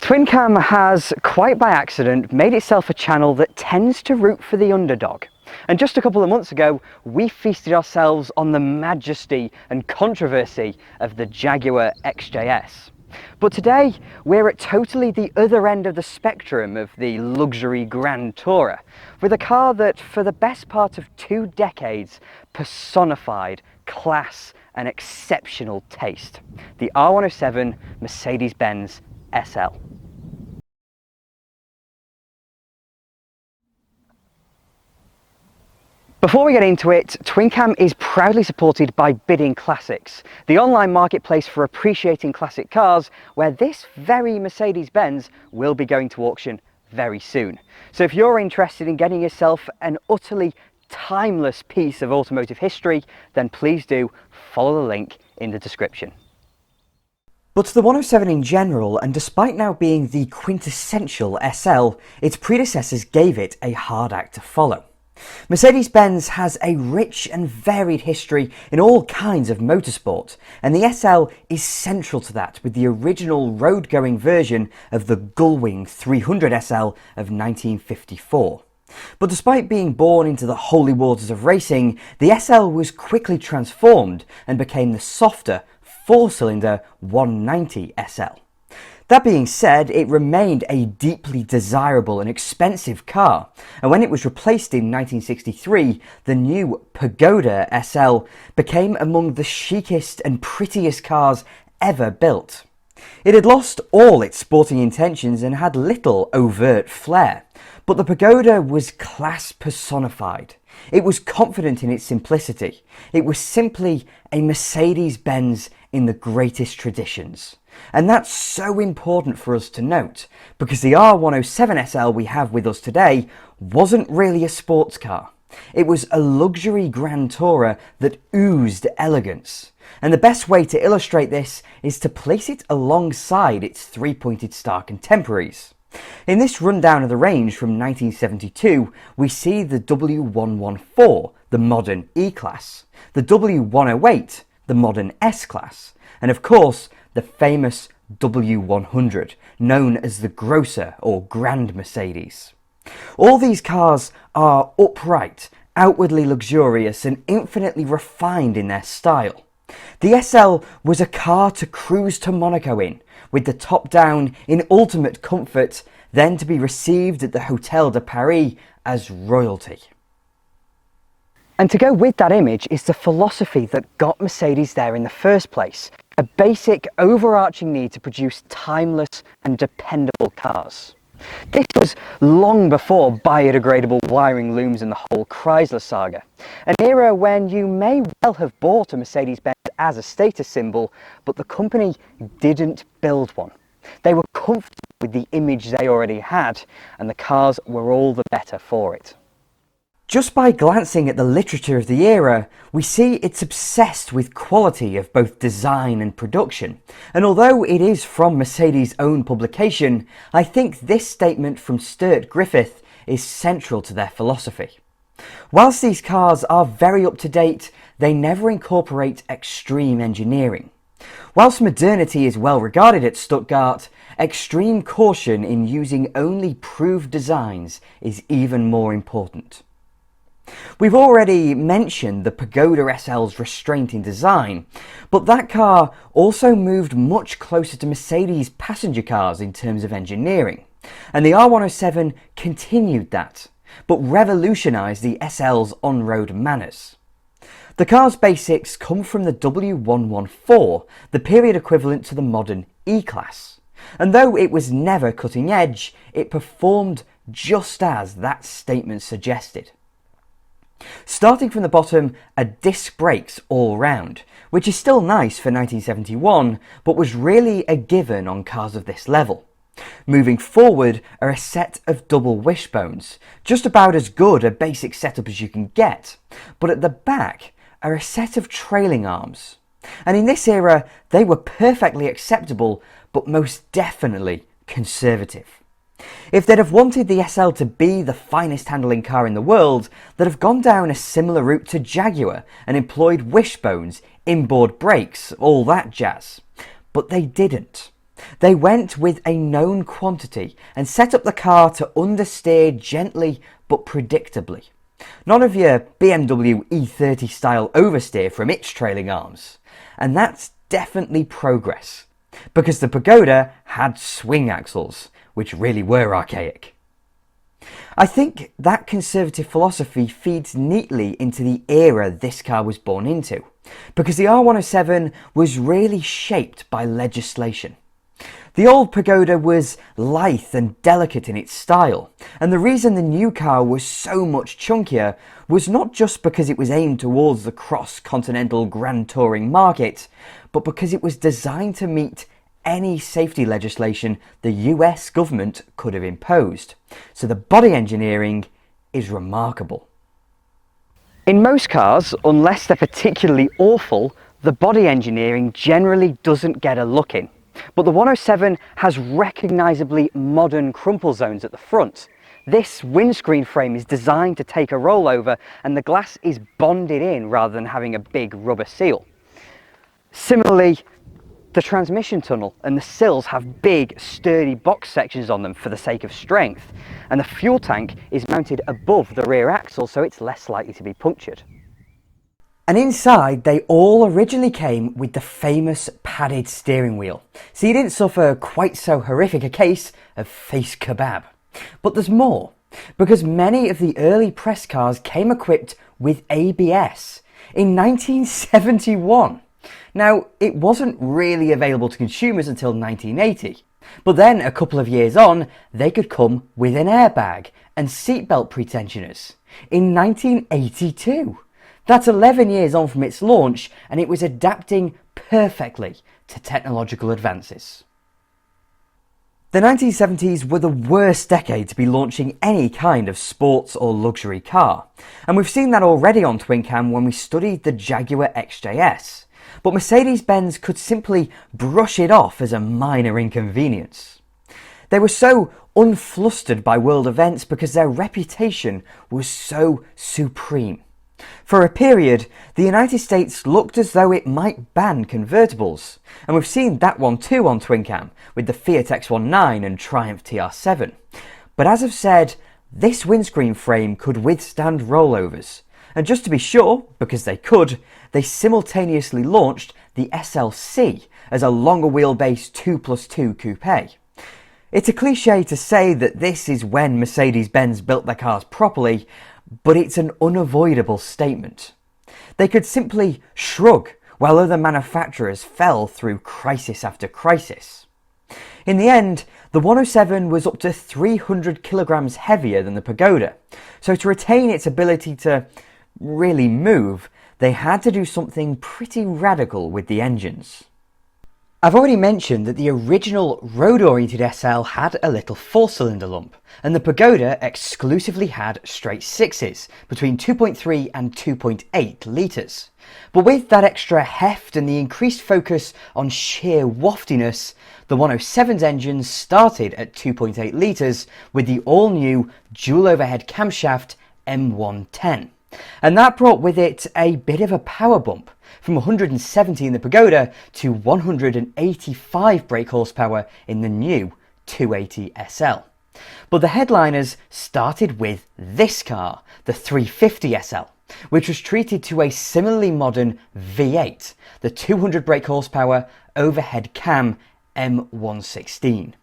Twin Cam has, quite by accident, made itself a channel that tends to root for the underdog. And just a couple of months ago, we feasted ourselves on the majesty and controversy of the Jaguar XJS. But today, we're at totally the other end of the spectrum of the luxury Grand Tourer, with a car that, for the best part of 2 decades, personified class and exceptional taste. The R107 Mercedes-Benz SL. Before we get into it, Twin Cam is proudly supported by Bidding Classics, the online marketplace for appreciating classic cars, where this very Mercedes-Benz will be going to auction very soon. So if you're interested in getting yourself an utterly timeless piece of automotive history, then please do follow the link in the description. But the 107 in general, and despite now being the quintessential SL, its predecessors gave it a hard act to follow. Mercedes-Benz has a rich and varied history in all kinds of motorsport, and the SL is central to that, with the original road-going version of the Gullwing 300 SL of 1954. But despite being born into the holy waters of racing, the SL was quickly transformed and became the softer, 4-cylinder 190 SL. That being said, it remained a deeply desirable and expensive car, and when it was replaced in 1963, the new Pagoda SL became among the chicest and prettiest cars ever built. It had lost all its sporting intentions and had little overt flair, but the Pagoda was class personified. It was confident in its simplicity. It was simply a Mercedes-Benz in the greatest traditions. And that's so important for us to note, because the R107 SL we have with us today wasn't really a sports car. It was a luxury Grand Tourer that oozed elegance. And the best way to illustrate this is to place it alongside its 3-pointed star contemporaries. In this rundown of the range from 1972, we see the W114, the modern E-Class, the W108, the modern S-Class, and of course, the famous W100, known as the Grosser or Grand Mercedes. All these cars are upright, outwardly luxurious, and infinitely refined in their style. The SL was a car to cruise to Monaco in, with the top down in ultimate comfort, then to be received at the Hotel de Paris as royalty. And to go with that image is the philosophy that got Mercedes there in the first place. A basic overarching need to produce timeless and dependable cars. This was long before biodegradable wiring looms and the whole Chrysler saga. An era when you may well have bought a Mercedes-Benz as a status symbol, but the company didn't build one. They were comfortable with the image they already had, and the cars were all the better for it. Just by glancing at the literature of the era, we see it's obsessed with quality of both design and production, and although it is from Mercedes' own publication, I think this statement from Stuart Griffith is central to their philosophy. Whilst these cars are very up to date, they never incorporate extreme engineering. Whilst modernity is well regarded at Stuttgart, extreme caution in using only proved designs is even more important. We've already mentioned the Pagoda SL's restraint in design, but that car also moved much closer to Mercedes passenger cars in terms of engineering, and the R107 continued that, but revolutionised the SL's on-road manners. The car's basics come from the W114, the period equivalent to the modern E-Class, and though it was never cutting edge, it performed just as that statement suggested. Starting from the bottom are disc brakes all round, which is still nice for 1971, but was really a given on cars of this level. Moving forward are a set of double wishbones, just about as good a basic setup as you can get, but at the back are a set of trailing arms. And in this era, they were perfectly acceptable, but most definitely conservative. If they'd have wanted the SL to be the finest handling car in the world, they'd have gone down a similar route to Jaguar and employed wishbones, inboard brakes, all that jazz. But they didn't. They went with a known quantity and set up the car to understeer gently but predictably. None of your BMW E30 style oversteer from its trailing arms. And that's definitely progress, because the Pagoda had swing axles, which really were archaic. I think that conservative philosophy feeds neatly into the era this car was born into, because the R107 was really shaped by legislation. The old Pagoda was lithe and delicate in its style, and the reason the new car was so much chunkier was not just because it was aimed towards the cross-continental grand touring market, but because it was designed to meet any safety legislation the US government could have imposed. So the body engineering is remarkable. In most cars, unless they're particularly awful, the body engineering generally doesn't get a look in. But the 107 has recognisably modern crumple zones at the front. This windscreen frame is designed to take a rollover, and the glass is bonded in rather than having a big rubber seal. Similarly, the transmission tunnel and the sills have big, sturdy box sections on them for the sake of strength, and the fuel tank is mounted above the rear axle, so it's less likely to be punctured. And inside, they all originally came with the famous padded steering wheel, so you didn't suffer quite so horrific a case of face kebab. But there's more, because many of the early press cars came equipped with ABS in 1971. Now, it wasn't really available to consumers until 1980, but then a couple of years on, they could come with an airbag and seatbelt pretensioners in 1982. That's 11 years on from its launch, and it was adapting perfectly to technological advances. The 1970s were the worst decade to be launching any kind of sports or luxury car, and we've seen that already on TwinCam when we studied the Jaguar XJS, but Mercedes-Benz could simply brush it off as a minor inconvenience. They were so unflustered by world events because their reputation was so supreme. For a period, the United States looked as though it might ban convertibles, and we've seen that one too on TwinCam with the Fiat X19 and Triumph TR7. But as I've said, this windscreen frame could withstand rollovers, and just to be sure, because they could, they simultaneously launched the SLC as a longer wheelbase 2+2 coupe. It's a cliche to say that this is when Mercedes-Benz built their cars properly, but it's an unavoidable statement. They could simply shrug while other manufacturers fell through crisis after crisis. In the end, the 107 was up to 300 kilograms heavier than the Pagoda, so to retain its ability to really move, they had to do something pretty radical with the engines. I've already mentioned that the original road-oriented SL had a little 4-cylinder lump, and the Pagoda exclusively had straight 6s, between 2.3 and 2.8 litres. But with that extra heft and the increased focus on sheer waftiness, the 107's engines started at 2.8 litres with the all-new dual overhead camshaft M110. And that brought with it a bit of a power bump, from 170 in the Pagoda to 185 brake horsepower in the new 280 SL. But the headliners started with this car, the 350 SL, which was treated to a similarly modern V8, the 200 brake horsepower overhead cam M116.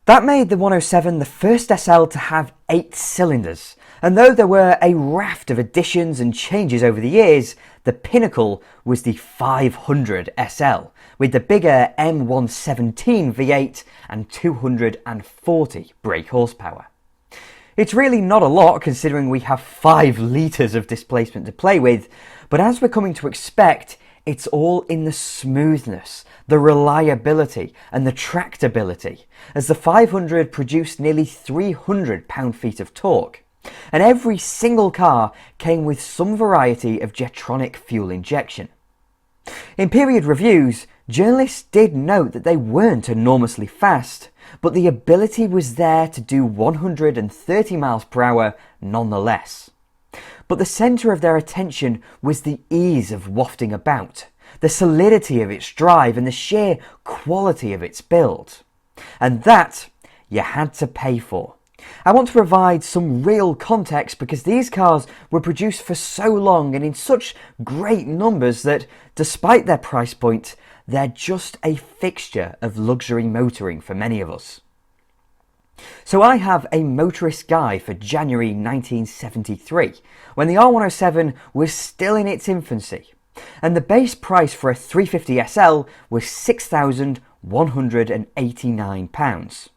That made the 107 the first SL to have 8 cylinders, and though there were a raft of additions and changes over the years, the pinnacle was the 500 SL, with the bigger M117 V8 and 240 brake horsepower. It's really not a lot considering we have 5 litres of displacement to play with, but as we're coming to expect, it's all in the smoothness, the reliability and the tractability, as the 500 produced nearly 300 pound-feet of torque. And every single car came with some variety of Jetronic fuel injection. In period reviews, journalists did note that they weren't enormously fast, but the ability was there to do 130 miles per hour nonetheless. But the centre of their attention was the ease of wafting about, the solidity of its drive and the sheer quality of its build. And that you had to pay for. I want to provide some real context because these cars were produced for so long and in such great numbers that, despite their price point, they're just a fixture of luxury motoring for many of us. So I have a motorist guide for January 1973, when the R107 was still in its infancy, and the base price for a 350 SL was £6,189.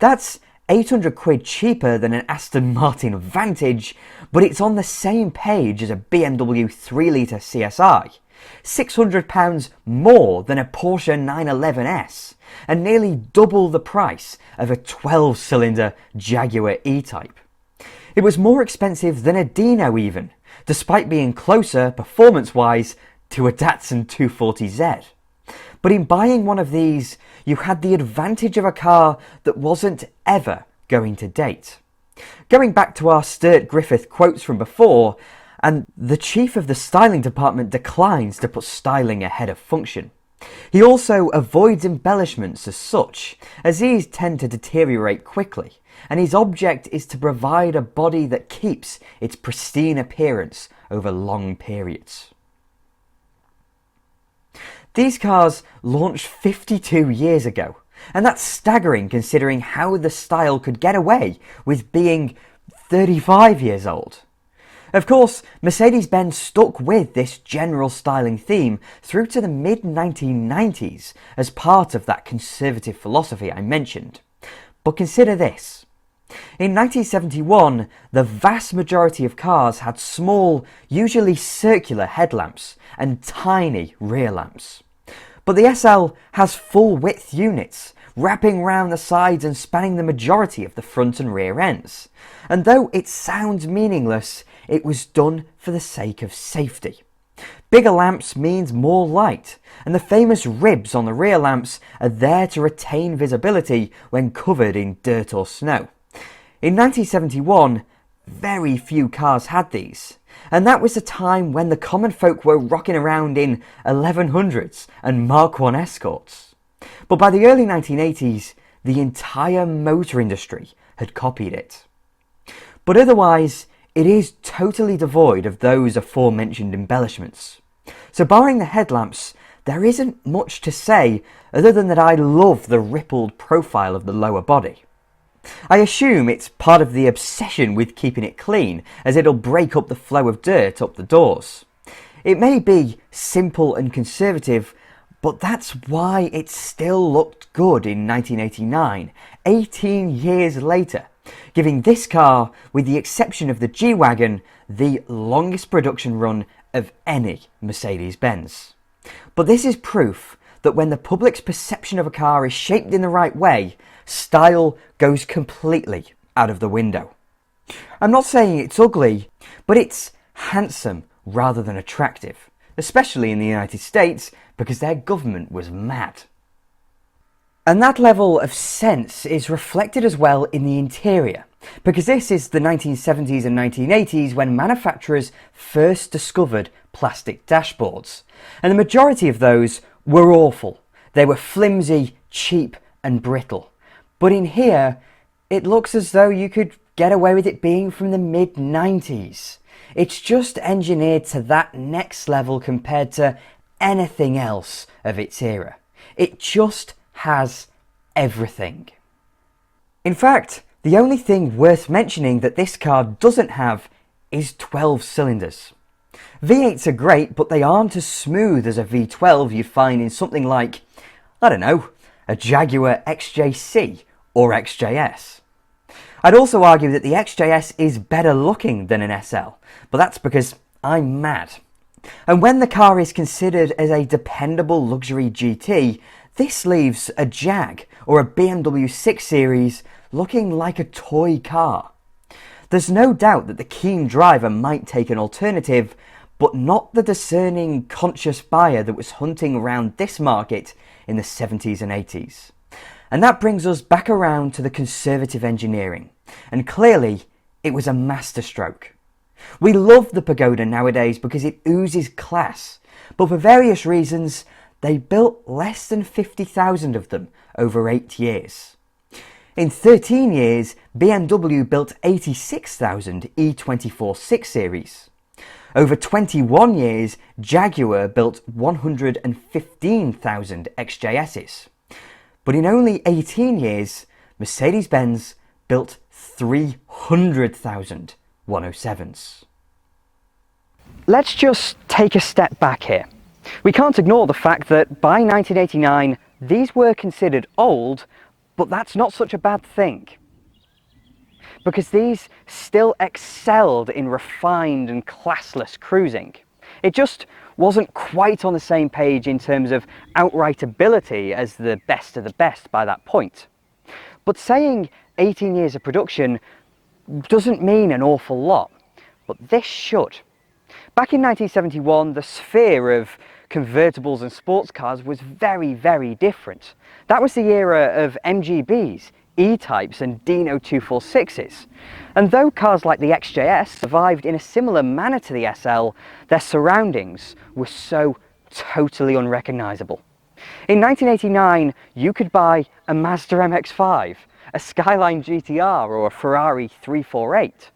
That's 800 quid cheaper than an Aston Martin Vantage, but it's on the same page as a BMW 3-litre CSI, £600 more than a Porsche 911S, and nearly double the price of a 12-cylinder Jaguar E-Type. It was more expensive than a Dino even, despite being closer, performance-wise, to a Datsun 240Z. But in buying one of these, you had the advantage of a car that wasn't ever going to date. Going back to our Sturt Griffith quotes from before, and the chief of the styling department declines to put styling ahead of function. He also avoids embellishments as such, as these tend to deteriorate quickly, and his object is to provide a body that keeps its pristine appearance over long periods. These cars launched 52 years ago, and that's staggering considering how the style could get away with being 35 years old. Of course, Mercedes-Benz stuck with this general styling theme through to the mid-1990s as part of that conservative philosophy I mentioned. But consider this. In 1971, the vast majority of cars had small, usually circular headlamps and tiny rear lamps. But the SL has full-width units, wrapping round the sides and spanning the majority of the front and rear ends. And though it sounds meaningless, it was done for the sake of safety. Bigger lamps means more light, and the famous ribs on the rear lamps are there to retain visibility when covered in dirt or snow. In 1971, very few cars had these, and that was the time when the common folk were rocking around in 1100s and Mark I Escorts. But by the early 1980s, the entire motor industry had copied it. But otherwise, it is totally devoid of those aforementioned embellishments. So barring the headlamps, there isn't much to say other than that I love the rippled profile of the lower body. I assume it's part of the obsession with keeping it clean, as it'll break up the flow of dirt up the doors. It may be simple and conservative, but that's why it still looked good in 1989, 18 years later, giving this car, with the exception of the G-Wagon, the longest production run of any Mercedes-Benz. But this is proof that when the public's perception of a car is shaped in the right way, style goes completely out of the window. I'm not saying it's ugly, but it's handsome rather than attractive, especially in the United States because their government was mad. And that level of sense is reflected as well in the interior, because this is the 1970s and 1980s when manufacturers first discovered plastic dashboards, and the majority of those were awful. They were flimsy, cheap and brittle. But in here, it looks as though you could get away with it being from the mid-90s. It's just engineered to that next level compared to anything else of its era. It just has everything. In fact, the only thing worth mentioning that this car doesn't have is 12 cylinders. V8s are great, but they aren't as smooth as a V12 you'd find in something like, I don't know, a Jaguar XJC or XJS. I'd also argue that the XJS is better looking than an SL, but that's because I'm mad. And when the car is considered as a dependable luxury GT, this leaves a Jag or a BMW 6 Series looking like a toy car. There's no doubt that the keen driver might take an alternative, but not the discerning, conscious buyer that was hunting around this market in the 70s and 80s. And that brings us back around to the conservative engineering, and clearly it was a masterstroke. We love the Pagoda nowadays because it oozes class, but for various reasons they built less than 50,000 of them over 8 years. In 13 years, BMW built 86,000 E24 6 Series. Over 21 years, Jaguar built 115,000 XJS's. But in only 18 years, Mercedes-Benz built 300,000 107s. Let's just take a step back here. We can't ignore the fact that by 1989, these were considered old, but that's not such a bad thing. Because these still excelled in refined and classless cruising. It just wasn't quite on the same page in terms of outright ability as the best of the best by that point. But saying 18 years of production doesn't mean an awful lot, but this should. Back in 1971, the sphere of convertibles and sports cars was very, very different. That was the era of MGBs, E-Types and Dino 246s. And though cars like the XJS survived in a similar manner to the SL, their surroundings were so totally unrecognisable. In 1989, you could buy a Mazda MX-5, a Skyline GTR or a Ferrari 348.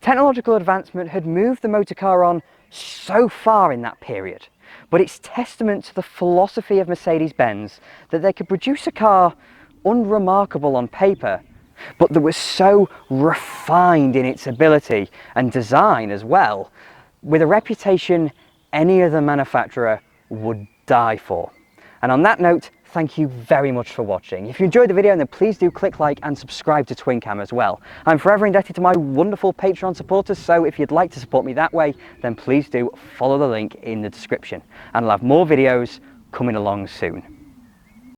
Technological advancement had moved the motor car on so far in that period, but it's testament to the philosophy of Mercedes-Benz that they could produce a car unremarkable on paper, but that was so refined in its ability and design as well, with a reputation any other manufacturer would die for. And on that note, thank you very much for watching. If you enjoyed the video, then please do click like and subscribe to TwinCam as well. I'm forever indebted to my wonderful Patreon supporters, so if you'd like to support me that way, then please do follow the link in the description. And I'll have more videos coming along soon.